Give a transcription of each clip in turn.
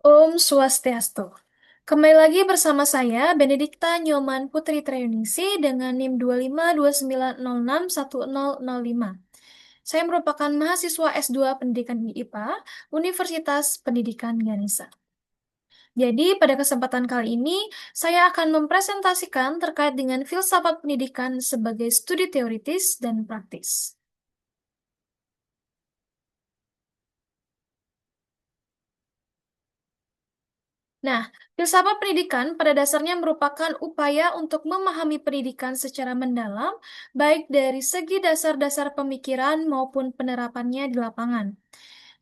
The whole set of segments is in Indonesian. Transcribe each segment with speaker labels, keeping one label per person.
Speaker 1: Om Swastiastu. Kembali lagi bersama saya, Benedikta Nyoman Putri Trayuningsi dengan NIM 25290610005. Saya merupakan mahasiswa S2 Pendidikan IPA, Universitas Pendidikan Ganesha. Jadi, pada kesempatan kali ini, saya akan mempresentasikan terkait dengan filsafat pendidikan sebagai studi teoritis dan praktis. Nah, filsafat pendidikan pada dasarnya merupakan upaya untuk memahami pendidikan secara mendalam, baik dari segi dasar-dasar pemikiran maupun penerapannya di lapangan.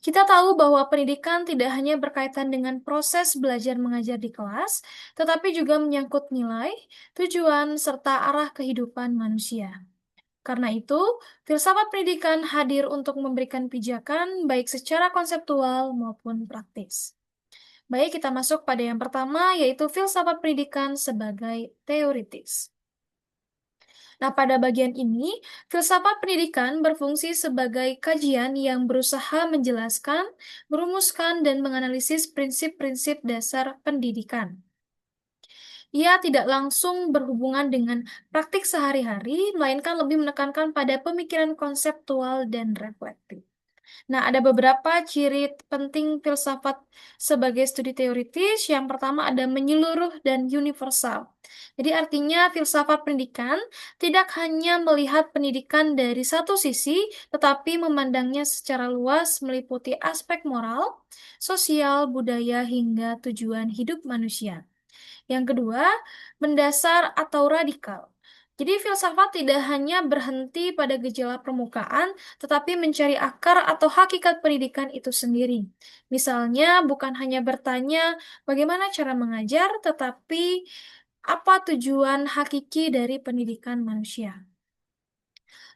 Speaker 1: Kita tahu bahwa pendidikan tidak hanya berkaitan dengan proses belajar mengajar di kelas, tetapi juga menyangkut nilai, tujuan, serta arah kehidupan manusia. Karena itu, filsafat pendidikan hadir untuk memberikan pijakan baik secara konseptual maupun praktis. Baik, kita masuk pada yang pertama, yaitu filsafat pendidikan sebagai teoritis. Nah, pada bagian ini, filsafat pendidikan berfungsi sebagai kajian yang berusaha menjelaskan, merumuskan, dan menganalisis prinsip-prinsip dasar pendidikan. Ia tidak langsung berhubungan dengan praktik sehari-hari, melainkan lebih menekankan pada pemikiran konseptual dan reflektif. Nah, ada beberapa ciri penting filsafat sebagai studi teoritis. Yang pertama ada menyeluruh dan universal. Jadi artinya filsafat pendidikan tidak hanya melihat pendidikan dari satu sisi, tetapi memandangnya secara luas meliputi aspek moral, sosial, budaya, hingga tujuan hidup manusia. Yang kedua, mendasar atau radikal. Jadi filsafat tidak hanya berhenti pada gejala permukaan, tetapi mencari akar atau hakikat pendidikan itu sendiri. Misalnya, bukan hanya bertanya bagaimana cara mengajar, tetapi apa tujuan hakiki dari pendidikan manusia.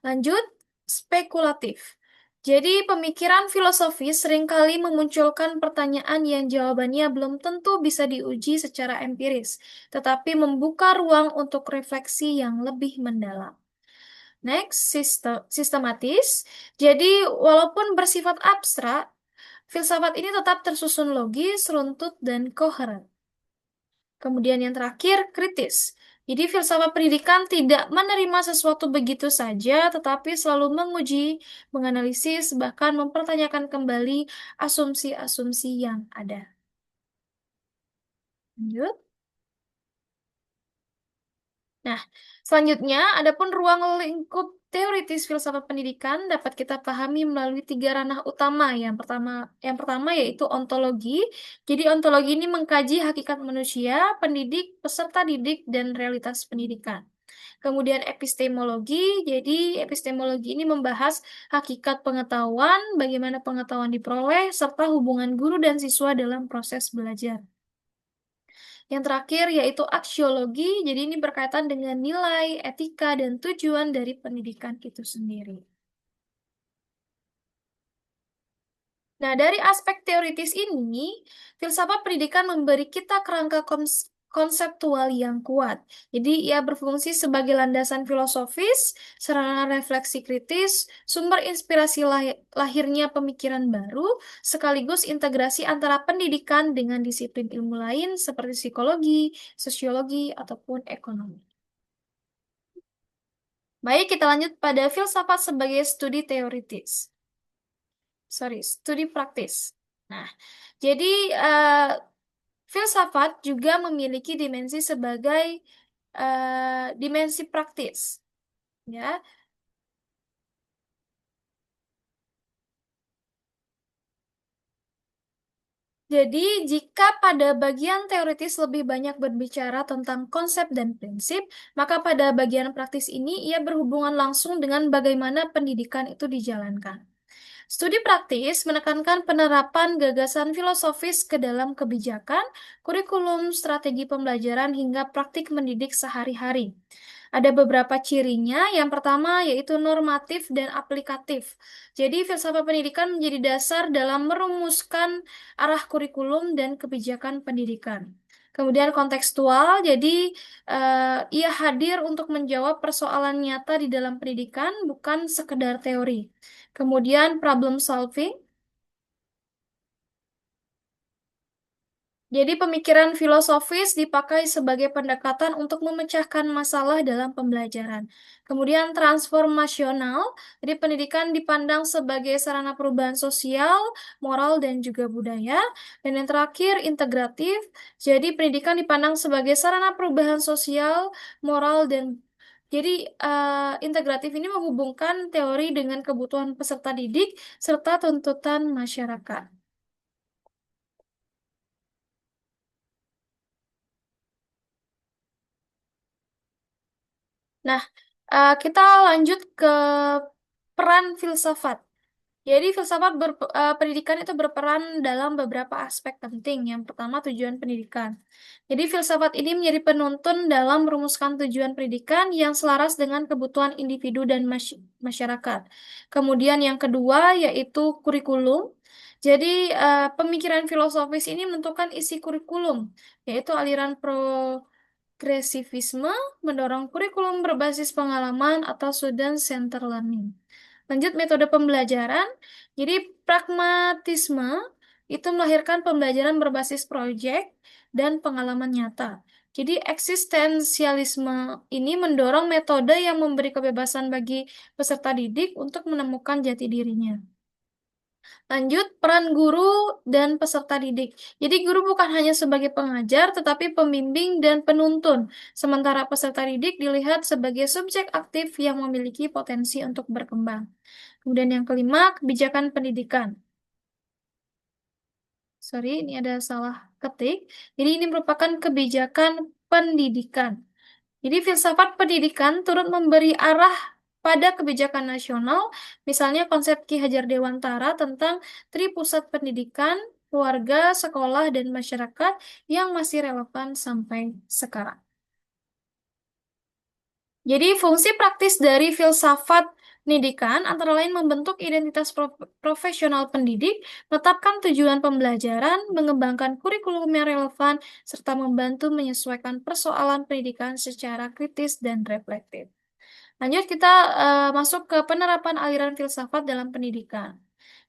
Speaker 1: Lanjut, spekulatif. Jadi, pemikiran filosofis seringkali memunculkan pertanyaan yang jawabannya belum tentu bisa diuji secara empiris, tetapi membuka ruang untuk refleksi yang lebih mendalam. Next, sistematis. Jadi, walaupun bersifat abstrak, filsafat ini tetap tersusun logis, runtut, dan koheren. Kemudian yang terakhir, kritis. Jadi filsafat pendidikan tidak menerima sesuatu begitu saja, tetapi selalu menguji, menganalisis, bahkan mempertanyakan kembali asumsi-asumsi yang ada. Lanjut. Nah, selanjutnya, adapun ruang lingkup teoritis filsafat pendidikan dapat kita pahami melalui tiga ranah utama. Yang pertama yaitu ontologi. Jadi ontologi ini mengkaji hakikat manusia, pendidik, peserta didik, dan realitas pendidikan. Kemudian epistemologi, jadi epistemologi ini membahas hakikat pengetahuan, bagaimana pengetahuan diperoleh, serta hubungan guru dan siswa dalam proses belajar. Yang terakhir yaitu aksiologi, jadi ini berkaitan dengan nilai, etika, dan tujuan dari pendidikan itu sendiri. Nah, dari aspek teoritis ini, filsafat pendidikan memberi kita kerangka konseptual yang kuat. Jadi, ia berfungsi sebagai landasan filosofis, sarana refleksi kritis, sumber inspirasi lahirnya pemikiran baru, sekaligus integrasi antara pendidikan dengan disiplin ilmu lain seperti psikologi, sosiologi, ataupun ekonomi. Baik, kita lanjut pada filsafat sebagai studi teoritis. Sorry, studi praktis. Nah, jadi filsafat juga memiliki dimensi sebagai dimensi praktis, ya. Jadi, jika pada bagian teoritis lebih banyak berbicara tentang konsep dan prinsip, maka pada bagian praktis ini ia berhubungan langsung dengan bagaimana pendidikan itu dijalankan. Studi praktis menekankan penerapan gagasan filosofis ke dalam kebijakan, kurikulum, strategi pembelajaran, hingga praktik mendidik sehari-hari. Ada beberapa cirinya. Yang pertama yaitu normatif dan aplikatif. Jadi, filsafat pendidikan menjadi dasar dalam merumuskan arah kurikulum dan kebijakan pendidikan. Kemudian kontekstual, jadi ia hadir untuk menjawab persoalan nyata di dalam pendidikan, bukan sekedar teori. Kemudian problem solving. Jadi pemikiran filosofis dipakai sebagai pendekatan untuk memecahkan masalah dalam pembelajaran. Kemudian transformasional, jadi pendidikan dipandang sebagai sarana perubahan sosial, moral, dan juga budaya. Dan yang terakhir, integratif, jadi pendidikan dipandang sebagai sarana perubahan sosial, moral, dan jadi integratif ini menghubungkan teori dengan kebutuhan peserta didik serta tuntutan masyarakat. Nah, kita lanjut ke peran filsafat. Jadi pendidikan itu berperan dalam beberapa aspek penting. Yang pertama tujuan pendidikan. Jadi filsafat ini menjadi penuntun dalam merumuskan tujuan pendidikan yang selaras dengan kebutuhan individu dan masyarakat. Kemudian yang kedua yaitu kurikulum. Jadi pemikiran filosofis ini menentukan isi kurikulum, yaitu aliran progresivisme mendorong kurikulum berbasis pengalaman atau student-centered learning. Lanjut metode pembelajaran. Jadi pragmatisme itu melahirkan pembelajaran berbasis proyek dan pengalaman nyata. Jadi eksistensialisme ini mendorong metode yang memberi kebebasan bagi peserta didik untuk menemukan jati dirinya. Lanjut, peran guru dan peserta didik. Jadi guru bukan hanya sebagai pengajar, tetapi pembimbing dan penuntun. Sementara peserta didik dilihat sebagai subjek aktif yang memiliki potensi untuk berkembang. Kemudian yang kelima, kebijakan pendidikan. Sorry, ini ada salah ketik. Jadi ini merupakan kebijakan pendidikan. Jadi filsafat pendidikan turut memberi arah pada kebijakan nasional, misalnya konsep Ki Hajar Dewantara tentang Tripusat Pendidikan, Keluarga, Sekolah, dan Masyarakat yang masih relevan sampai sekarang. Jadi, fungsi praktis dari filsafat pendidikan antara lain membentuk identitas profesional pendidik, menetapkan tujuan pembelajaran, mengembangkan kurikulum yang relevan, serta membantu menyesuaikan persoalan pendidikan secara kritis dan reflektif. Lanjut, kita masuk ke penerapan aliran filsafat dalam pendidikan.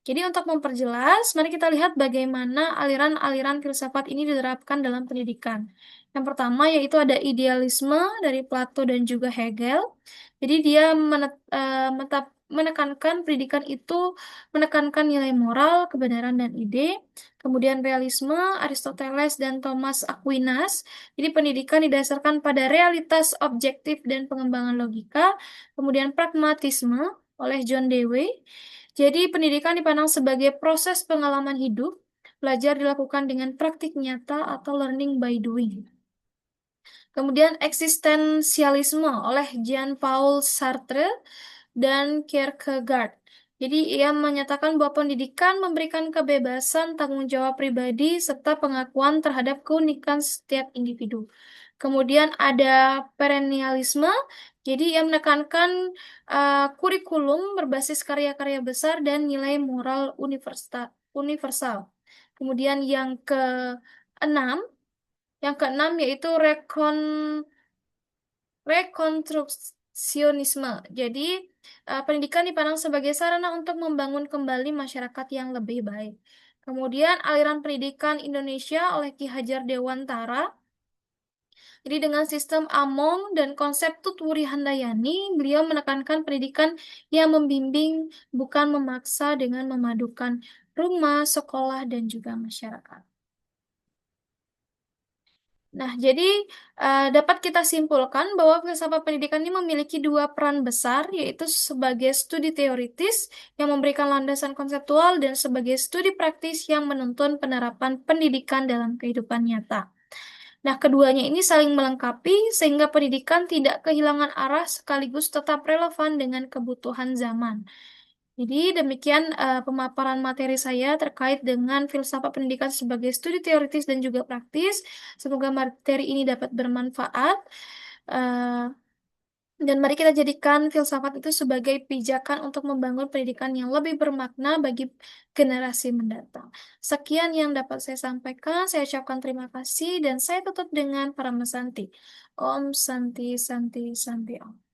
Speaker 1: Jadi untuk memperjelas, mari kita lihat bagaimana aliran-aliran filsafat ini diterapkan dalam pendidikan. Yang pertama yaitu ada idealisme dari Plato dan juga Hegel. Jadi dia menekankan pendidikan itu menekankan nilai moral, kebenaran, dan ide. Kemudian realisme, Aristoteles dan Thomas Aquinas. Jadi pendidikan didasarkan pada realitas objektif dan pengembangan logika. Kemudian pragmatisme oleh John Dewey. Jadi pendidikan dipandang sebagai proses pengalaman hidup, belajar dilakukan dengan praktik nyata atau learning by doing. Kemudian eksistensialisme oleh Jean-Paul Sartre dan Kierkegaard. Jadi ia menyatakan bahwa pendidikan memberikan kebebasan, tanggung jawab pribadi, serta pengakuan terhadap keunikan setiap individu. Kemudian ada perennialisme, jadi ia menekankan kurikulum berbasis karya-karya besar dan nilai moral universal. Kemudian yang keenam yaitu rekonstruksionisme. Jadi, pendidikan dipandang sebagai sarana untuk membangun kembali masyarakat yang lebih baik. Kemudian, aliran pendidikan Indonesia oleh Ki Hajar Dewantara. Jadi, dengan sistem Among dan konsep Tutwuri Handayani, beliau menekankan pendidikan yang membimbing, bukan memaksa dengan memadukan rumah, sekolah, dan juga masyarakat. Nah, jadi dapat kita simpulkan bahwa filsafat pendidikan ini memiliki dua peran besar, yaitu sebagai studi teoritis yang memberikan landasan konseptual dan sebagai studi praktis yang menuntun penerapan pendidikan dalam kehidupan nyata. Nah, keduanya ini saling melengkapi sehingga pendidikan tidak kehilangan arah sekaligus tetap relevan dengan kebutuhan zaman. Jadi demikian pemaparan materi saya terkait dengan filsafat pendidikan sebagai studi teoritis dan juga praktis. Semoga materi ini dapat bermanfaat. Eh, dan mari kita jadikan filsafat itu sebagai pijakan untuk membangun pendidikan yang lebih bermakna bagi generasi mendatang. Sekian yang dapat saya sampaikan. Saya ucapkan terima kasih dan saya tutup dengan para mesanti. Om Santi Santi Santi Om.